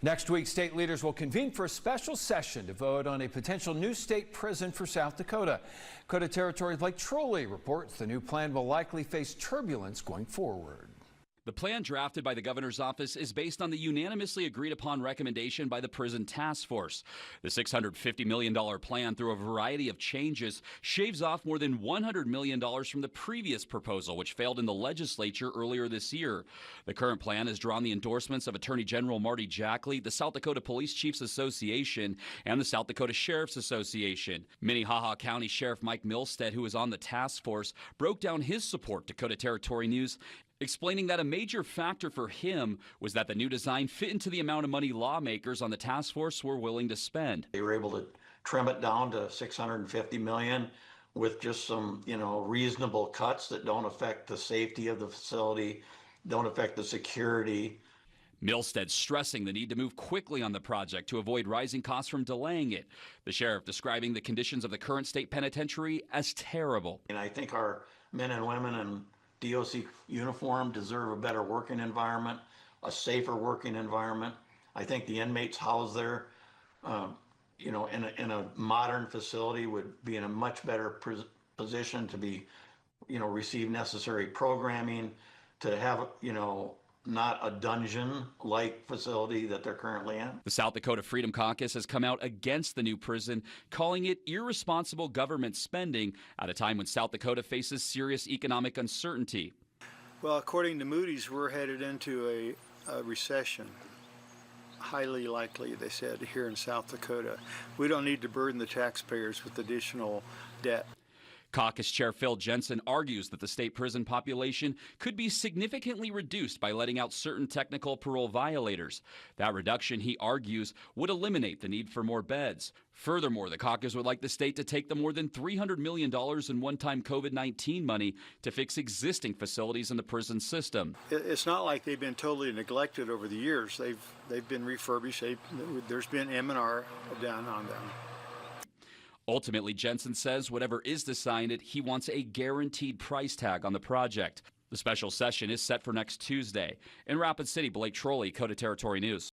Next week, state leaders will convene for a special session to vote on a potential new state prison for South Dakota. Dakota Territory's Blake Trolley reports the new plan will likely face turbulence going forward. The plan drafted by the governor's office is based on the unanimously agreed upon recommendation by the prison task force. The $650 million plan, through a variety of changes, shaves off more than $100 million from the previous proposal, which failed in the legislature earlier this year. The current plan has drawn the endorsements of Attorney General Marty Jackley, the South Dakota Police Chiefs Association, and the South Dakota Sheriff's Association. Minnehaha County Sheriff Mike Milstead, who was on the task force, broke down his support to Dakota Territory News, explaining that a major factor for him was that the new design fit into the amount of money lawmakers on the task force were willing to spend. They were able to trim it down to $650 million with just some, reasonable cuts that don't affect the safety of the facility, don't affect the security. Milstead stressing the need to move quickly on the project to avoid rising costs from delaying it. The sheriff describing the conditions of the current state penitentiary as terrible. And I think our men and women in DOC uniform deserve a better working environment, a safer working environment. I think the inmates housed there, in a modern facility would be in a much better position to be, receive necessary programming, to have, not a dungeon-like facility that they're currently in. The South Dakota Freedom Caucus has come out against the new prison, calling it irresponsible government spending at a time when South Dakota faces serious economic uncertainty. Well, according to Moody's, we're headed into a recession. Highly likely, they said, here in South Dakota. We don't need to burden the taxpayers with additional debt. Caucus Chair Phil Jensen argues that the state prison population could be significantly reduced by letting out certain technical parole violators. That reduction, he argues, would eliminate the need for more beds. Furthermore, the caucus would like the state to take the more than $300 million in one-time COVID-19 money to fix existing facilities in the prison system. It's not like they've been totally neglected over the years. They've been refurbished. There's been M&R done on them. Ultimately, Jensen says whatever is decided, he wants a guaranteed price tag on the project. The special session is set for next Tuesday. In Rapid City, Blake Trolley, Dakota Territory News.